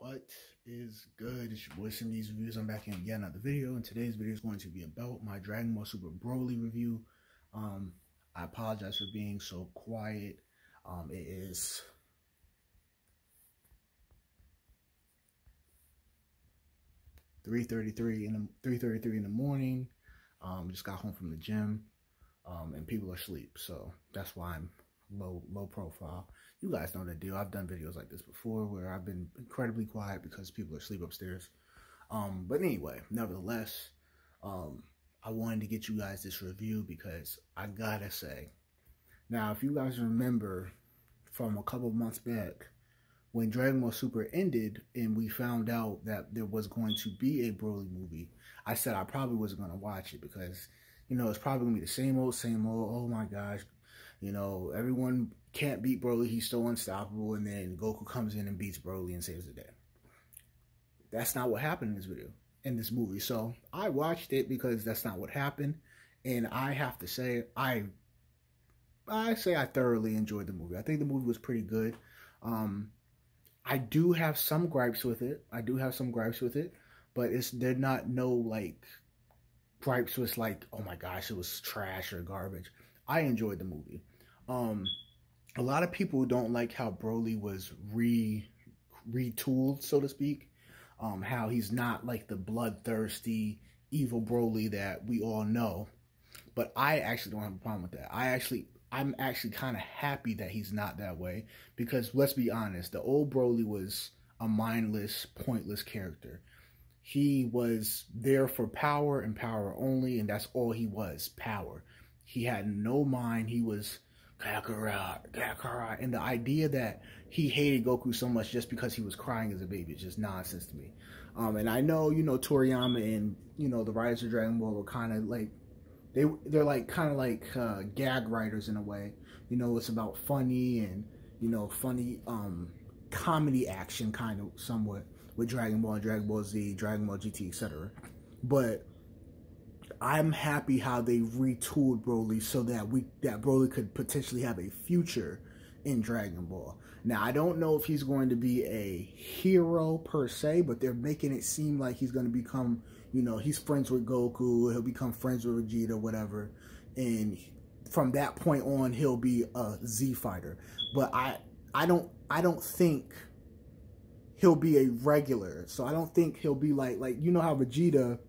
What is good? It's your boy SimD'sReviews. I'm back in yet another video, and today's video is going to be about my Dragon Ball Super Broly review. I apologize for being so quiet. It is (3:33 in the morning. Just got home from the gym, and people are asleep, so that's why I'm low profile. You guys know the deal. I've done videos like this before where I've been incredibly quiet because people are asleep upstairs. But anyway, nevertheless, I wanted to get you guys this review because I gotta say, now if you guys remember from a couple months back when Dragon Ball Super ended and we found out that there was going to be a Broly movie, I said I probably wasn't going to watch it because, you know, it's probably going to be the same old, oh my gosh. You know, everyone can't beat Broly. He's so unstoppable. And then Goku comes in and beats Broly and saves the day. That's not what happened in this video, in this movie. So I watched it because that's not what happened. And I have to say, I thoroughly enjoyed the movie. I think the movie was pretty good. I do have some gripes with it. But they're not like gripes with like, oh my gosh, it was trash or garbage. I enjoyed the movie. A lot of people don't like how Broly was retooled, so to speak. How he's not like the bloodthirsty, evil Broly that we all know. But I actually don't have a problem with that. I'm actually kind of happy that he's not that way. Because let's be honest, the old Broly was a mindless, pointless character. He was there for power and power only, and that's all he was, power. He had no mind. He was Kakarot. And the idea that he hated Goku so much just because he was crying as a baby is just nonsense to me. And I know, you know, Toriyama and, you know, the writers of Dragon Ball were kind of like, they're like kind of like gag writers in a way. You know, it's about funny and, you know, funny comedy action kind of somewhat with Dragon Ball and Dragon Ball Z, Dragon Ball GT, etc. But I'm happy how they retooled Broly so that Broly could potentially have a future in Dragon Ball. Now, I don't know if he's going to be a hero per se, but they're making it seem like he's going to become, you know, he's friends with Goku, he'll become friends with Vegeta, whatever. And from that point on, he'll be a Z fighter. But I don't think he'll be a regular. So I don't think he'll be like you know how Vegeta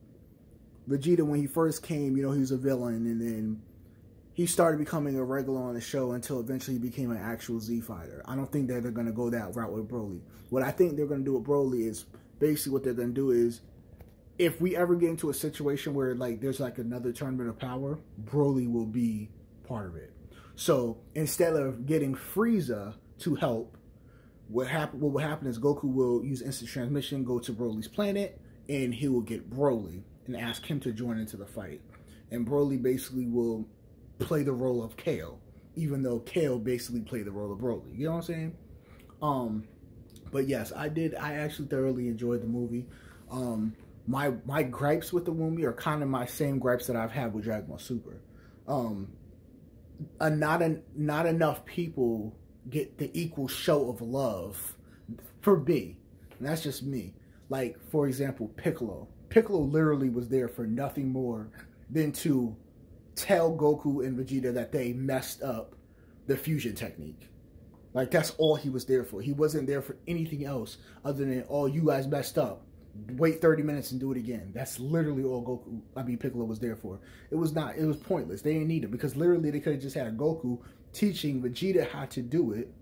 when he first came, you know, he was a villain, and then he started becoming a regular on the show until eventually he became an actual Z fighter. I don't think that they're going to go that route with Broly. What I think they're going to do with Broly is basically what they're going to do is, if we ever get into a situation where like there's like another tournament of power, Broly will be part of it. So instead of getting Frieza to help, what will happen is Goku will use instant transmission, go to Broly's planet, and he will get Broly and ask him to join into the fight. And Broly basically will play the role of Kale, even though Kale basically played the role of Broly. You know what I'm saying? But yes, I actually thoroughly enjoyed the movie. My gripes with the movie are kind of my same gripes that I've had with Dragon Ball Super. Not enough people get the equal show of love for me. And that's just me. Like, for example, Piccolo. Piccolo literally was there for nothing more than to tell Goku and Vegeta that they messed up the fusion technique. Like, that's all he was there for. He wasn't there for anything else other than, oh, you guys messed up. Wait 30 minutes and do it again. That's literally all Piccolo was there for. It was pointless. They didn't need it because literally they could have just had Goku teaching Vegeta how to do it.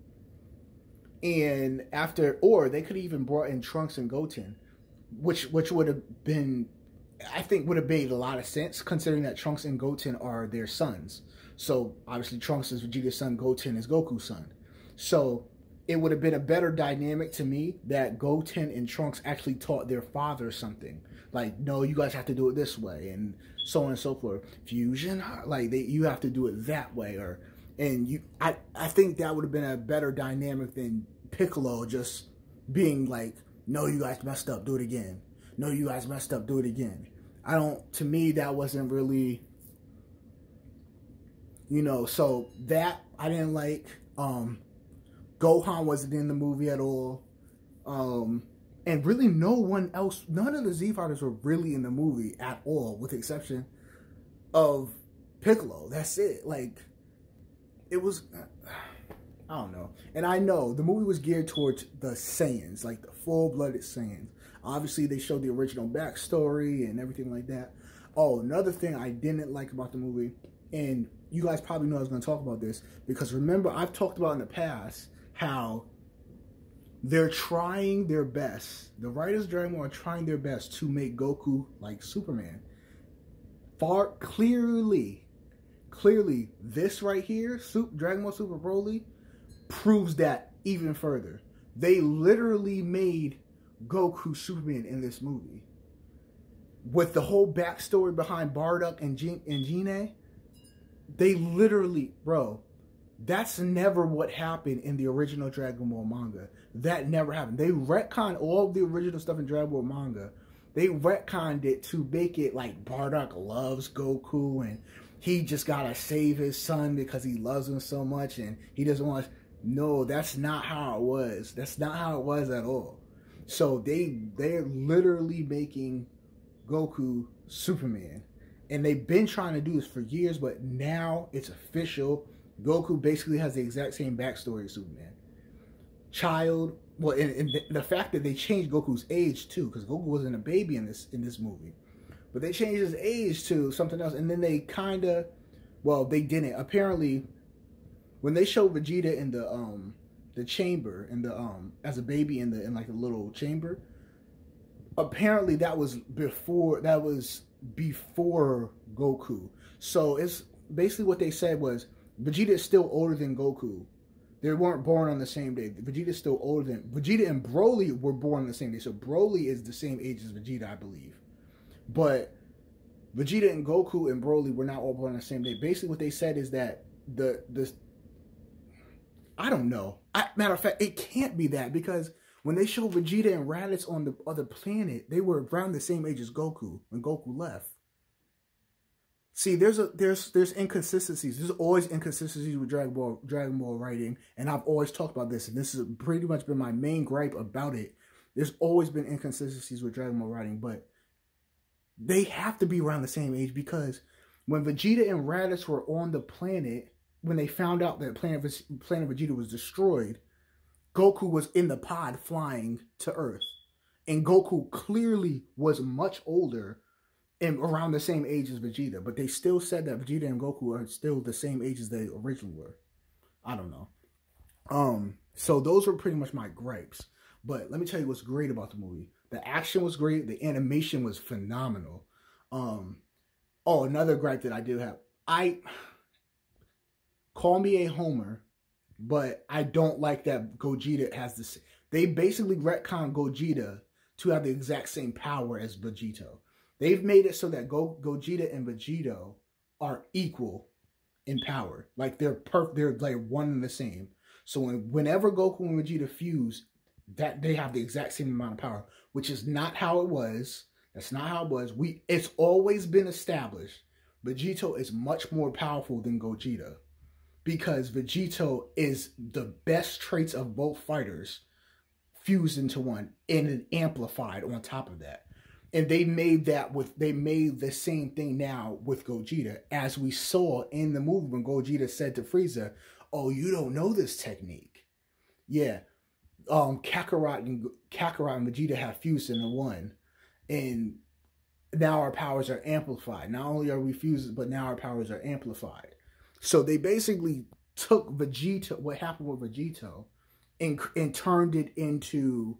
And or they could have even brought in Trunks and Goten, which would have been, I think would have made a lot of sense considering that Trunks and Goten are their sons. So obviously Trunks is Vegeta's son, Goten is Goku's son. So it would have been a better dynamic to me that Goten and Trunks actually taught their father something. Like, no, you guys have to do it this way, and so on and so forth. Fusion, like you have to do it that way, I think that would have been a better dynamic than Piccolo just being like, no, you guys messed up, do it again. No, you guys messed up, do it again. To me, that wasn't really, you know, so that I didn't like. Gohan wasn't in the movie at all. And really no one else, none of the Z Fighters were really in the movie at all, with the exception of Piccolo. That's it. Like, it was, I don't know. And I know the movie was geared towards the Saiyans, like the full-blooded Saiyans. Obviously, they showed the original backstory and everything like that. Oh, another thing I didn't like about the movie, and you guys probably know I was going to talk about this, because remember, I've talked about in the past how they're trying their best. The writers of Dragon Ball are trying their best to make Goku like Superman. Clearly, this right here, Dragon Ball Super Broly, proves that even further. They literally made Goku Superman in this movie. With the whole backstory behind Bardock and Gine, they literally, bro, that's never what happened in the original Dragon Ball manga. That never happened. They retconned all of the original stuff in Dragon Ball manga. They retconned it to make it like Bardock loves Goku and he just gotta save his son because he loves him so much and he doesn't want to. No, that's not how it was. That's not how it was at all. So they're literally making Goku Superman. And they've been trying to do this for years, but now it's official. Goku basically has the exact same backstory as Superman. Well, and the fact that they changed Goku's age too, because Goku wasn't a baby in this movie. But they changed his age to something else, and then they they didn't. Apparently, when they showed Vegeta in the chamber, as a baby in like a little chamber, apparently that was before Goku. So it's basically what they said was Vegeta is still older than Goku. They weren't born on the same day. Vegeta is still older than Vegeta, and Broly were born on the same day. So Broly is the same age as Vegeta, I believe. But Vegeta and Goku and Broly were not all born on the same day. Basically, what they said is that I don't know. Matter of fact, it can't be that, because when they showed Vegeta and Raditz on the other planet, they were around the same age as Goku when Goku left. See, there's inconsistencies. There's always inconsistencies with Dragon Ball writing, and I've always talked about this, and this has pretty much been my main gripe about it. There's always been inconsistencies with Dragon Ball writing, but they have to be around the same age, because when Vegeta and Raditz were on the planet, when they found out that planet Vegeta was destroyed, Goku was in the pod flying to Earth. And Goku clearly was much older and around the same age as Vegeta. But they still said that Vegeta and Goku are still the same age as they originally were. I don't know. So those were pretty much my gripes. But let me tell you what's great about the movie. The action was great. The animation was phenomenal. Another gripe that I do have. Call me a homer, but I don't like that Gogeta has this. They basically retconned Gogeta to have the exact same power as Vegito. They've made it so that Gogeta and Vegito are equal in power. Like they're like one and the same. So whenever Goku and Vegeta fuse, that they have the exact same amount of power, which is not how it was. That's not how it was. It's always been established Vegito is much more powerful than Gogeta, because Vegito is the best traits of both fighters fused into one and amplified on top of that. And they made the same thing now with Gogeta, as we saw in the movie when Gogeta said to Frieza, "Oh, you don't know this technique." Yeah. Kakarot and Vegeta have fused into one, and now our powers are amplified. Not only are we fused, but now our powers are amplified. So they basically took Vegeta, what happened with Vegito, and turned it into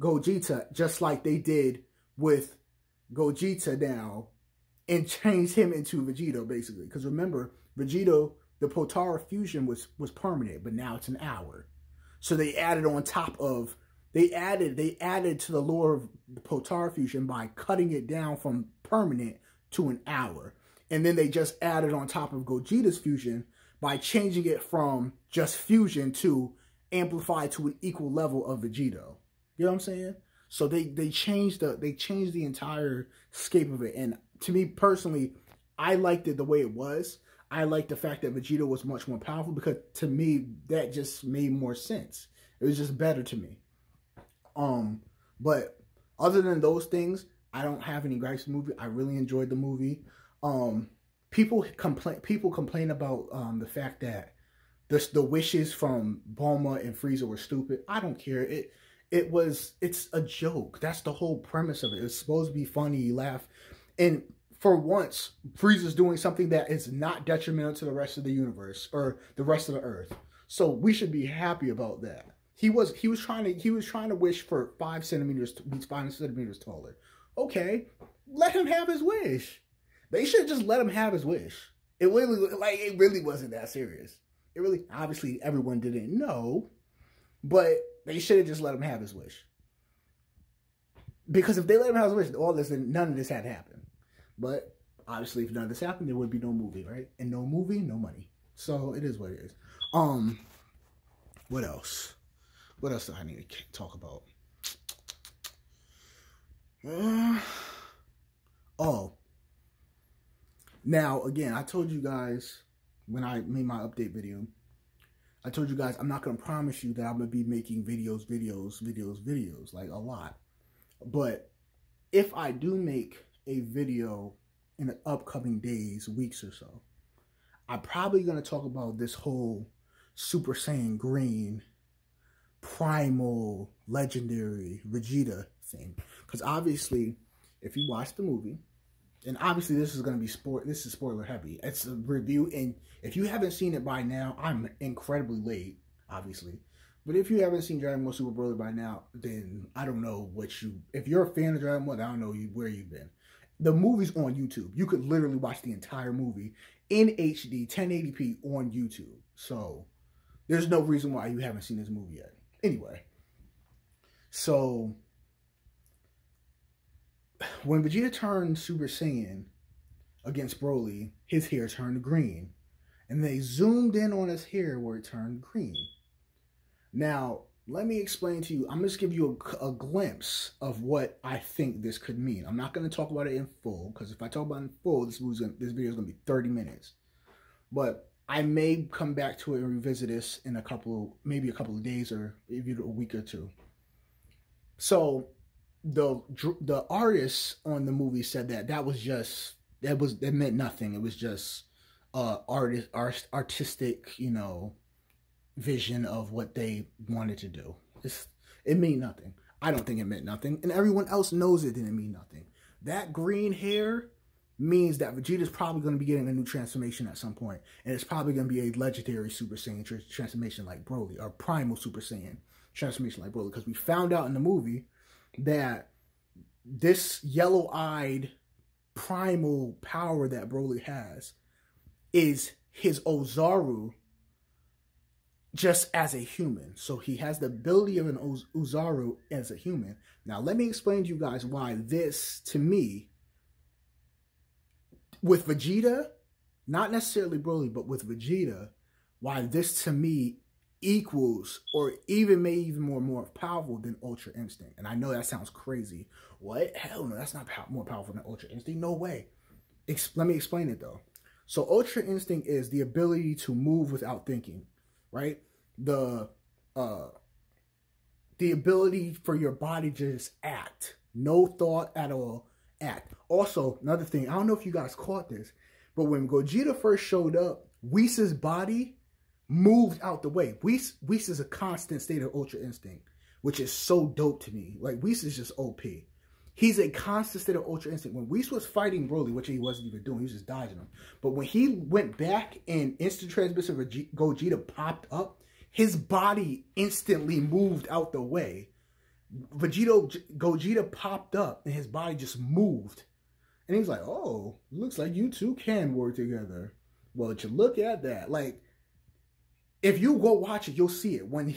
Gogeta, just like they did with Gogeta now, and changed him into Vegito, basically. Because remember, Vegito, the Potara fusion was permanent, but now it's an hour. So they added on top of, they added to the lore of the Potara fusion by cutting it down from permanent to an hour. And then they just added on top of Gogeta's fusion by changing it from just fusion to amplified to an equal level of Vegito. You know what I'm saying? So they changed the entire scape of it. And to me personally, I liked it the way it was. I liked the fact that Vegito was much more powerful, because to me that just made more sense. It was just better to me. But other than those things, I don't have any gripes with the movie. I really enjoyed the movie. People complain about the fact that the wishes from Bulma and Frieza were stupid. I don't care. It's a joke. That's the whole premise of it. It's supposed to be funny, you laugh. And for once, Frieza's doing something that is not detrimental to the rest of the universe or the rest of the Earth. So we should be happy about that. He was trying to wish for 5 centimeters to be 5 centimeters taller. Okay, let him have his wish. They should just let him have his wish. It really wasn't that serious. It really, obviously everyone didn't know, but they should have just let him have his wish. Because if they let him have his wish, none of this had happened. But obviously, if none of this happened, there would be no movie, right? And no movie, no money. So it is what it is. What else? What else do I need to talk about? Now, again, I told you guys when I made my update video, I told you guys I'm not going to promise you that I'm going to be making videos, like a lot. But if I do make a video in the upcoming days, weeks or so, I'm probably going to talk about this whole Super Saiyan Green, primal, legendary Vegeta thing. Because obviously, if you watch the movie, and obviously this is going to be spoiler heavy. It's a review, and if you haven't seen it by now, I'm incredibly late, obviously. But if you haven't seen Dragon Ball Super Broly by now, then I don't know if you're a fan of Dragon Ball, I don't know where you've been. The movie's on YouTube. You could literally watch the entire movie in HD, 1080p on YouTube. So there's no reason why you haven't seen this movie yet. Anyway, so when Vegeta turned Super Saiyan against Broly, his hair turned green. And they zoomed in on his hair where it turned green. Now, let me explain to you. I'm just give you a glimpse of what I think this could mean. I'm not going to talk about it in full, because if I talk about it in full, this video is going to be 30 minutes. But I may come back to it and revisit this in maybe a couple of days or maybe a week or two. So the artists on the movie said that that meant nothing. It was just artistic, vision of what they wanted to do. It meant nothing. I don't think it meant nothing, and everyone else knows it didn't mean nothing. That green hair means that Vegeta's probably going to be getting a new transformation at some point, and it's probably going to be a legendary Super Saiyan transformation like Broly, or primal Super Saiyan transformation like Broly, because we found out in the movie that this yellow-eyed primal power that Broly has is his Ozaru just as a human. So he has the ability of an Ozaru as a human. Now, let me explain to you guys why this, to me, with Vegeta, not necessarily Broly, but with Vegeta, why this, to me, equals or even more powerful than Ultra Instinct. And I know that sounds crazy. What? Hell no, that's not more powerful than Ultra Instinct. No way. Let me explain it, though. So Ultra Instinct is the ability to move without thinking, right? The ability for your body to just act. No thought at all. Act. Also, another thing, I don't know if you guys caught this, but when Gogeta first showed up, Whis' body moved out the way. Whis is a constant state of Ultra Instinct, which is so dope to me. Like, Whis is just OP. He's a constant state of Ultra Instinct. When Whis was fighting Broly, which he wasn't even doing, he was just dodging him. But when he went back and Instant Transmission of Gogeta popped up, his body instantly moved out the way. Gogeta popped up and his body just moved. And he was like, oh, looks like you two can work together. Well, to look at that, like, if you go watch it, you'll see it. When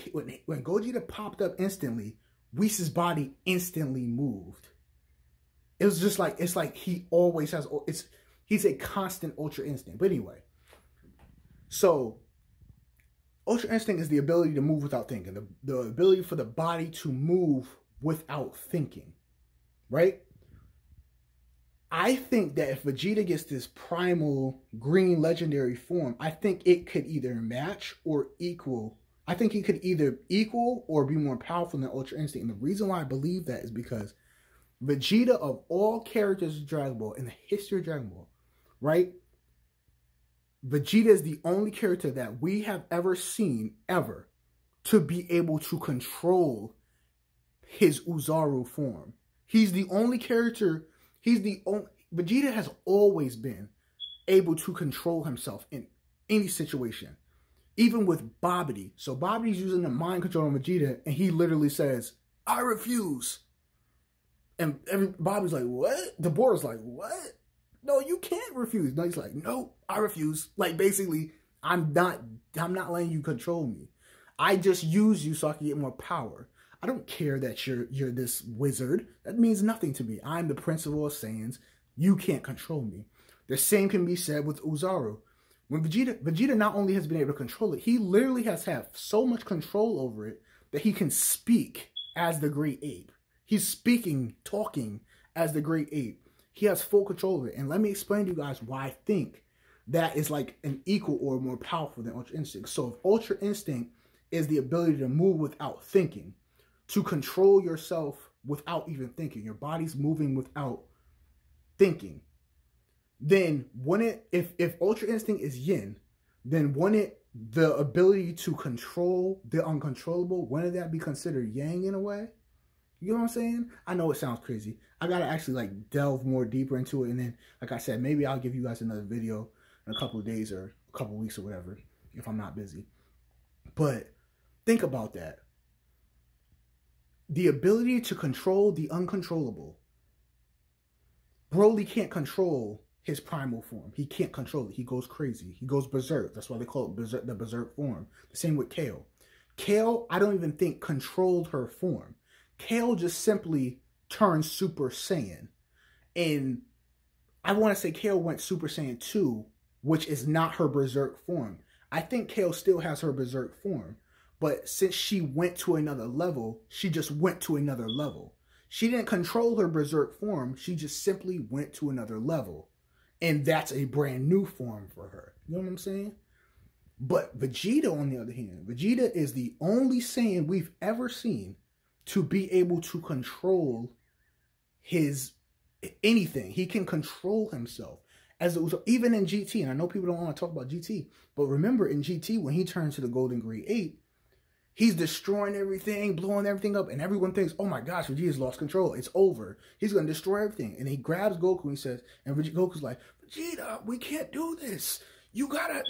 Gogeta popped up instantly, Whis' body instantly moved. It was just like, it's like he always has, he's a constant Ultra Instinct. But anyway, so Ultra Instinct is the ability to move without thinking. The ability for the body to move without thinking, right? I think that if Vegeta gets this primal green legendary form, I think it could either match or equal I think he could either equal or be more powerful than Ultra Instinct. And the reason why I believe that is because Vegeta, of all characters of Dragon Ball in the history of Dragon Ball, right? Vegeta is the only character that we have ever seen, ever, to be able to control his Uzaru form. He's the only character, Vegeta has always been able to control himself in any situation. Even with Babidi. So Babidi's using the mind control on Vegeta, and he literally says, I refuse. And Bobby's like, what? Deborah's like, what? No, you can't refuse. No, he's like, no, I refuse. Like, basically, I'm not letting you control me. I just use you so I can get more power. I don't care that you're this wizard. That means nothing to me. I'm the principal of Saiyans. You can't control me. The same can be said with Uzaru. When Vegeta not only has been able to control it, he literally has had so much control over it that he can speak as the Great Ape. He's speaking, talking as the Great Ape. He has full control of it. And let me explain to you guys why I think that is like an equal or more powerful than Ultra Instinct. So if Ultra Instinct is the ability to move without thinking, to control yourself without even thinking, your body's moving without thinking, then if Ultra Instinct is yin, then the ability to control the uncontrollable, wouldn't that be considered yang in a way? You know what I'm saying? I know it sounds crazy. I gotta actually like delve more deeper into it, and then, like I said, maybe I'll give you guys another video in a couple of days or a couple of weeks or whatever, if I'm not busy. But think about that. The ability to control the uncontrollable. Broly can't control his primal form. He can't control it. He goes crazy. He goes berserk. That's why they call it berserk, the berserk form. The same with Kale. Kale, I don't even think controlled her form. Kale just simply turned Super Saiyan. And I want to say Kale went Super Saiyan 2, which is not her berserk form. I think Kale still has her berserk form. But since she went to another level, she just went to another level. She didn't control her berserk form. She just simply went to another level. And that's a brand new form for her. You know what I'm saying? But Vegeta, on the other hand, Vegeta is the only Saiyan we've ever seen to be able to control his anything. He can control himself. Even in GT, and I know people don't want to talk about GT, but remember in GT, when he turns to the Golden Great Ape, he's destroying everything, blowing everything up, and everyone thinks, oh my gosh, Vegeta's lost control. It's over. He's going to destroy everything. And he grabs Goku and he says, and Goku's like, Vegeta, we can't do this. You gotta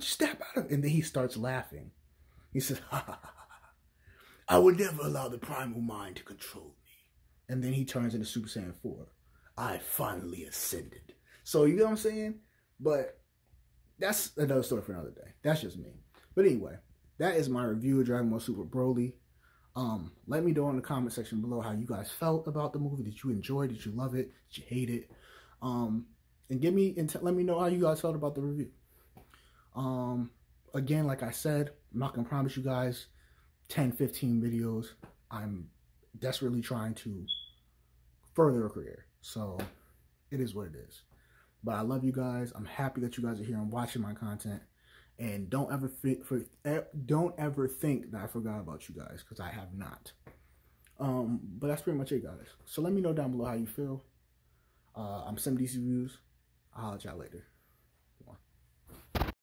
step out of it. And then he starts laughing. He says, ha ha ha ha. I would never allow the primal mind to control me. And then he turns into Super Saiyan 4. I finally ascended. So you know what I'm saying? But that's another story for another day. That's just me. But anyway, that is my review of Dragon Ball Super Broly. Let me know in the comment section below how you guys felt about the movie. Did you enjoy it? Did you love it? Did you hate it? And let me know how you guys felt about the review. Again, like I said, I'm not gonna promise you guys 10, 15 videos. I'm desperately trying to further a career. So it is what it is. But I love you guys. I'm happy that you guys are here and watching my content. And don't ever think that I forgot about you guys, because I have not. But that's pretty much it, guys. So let me know down below how you feel. I'm SimD'sReviews. I'll holler at y'all later.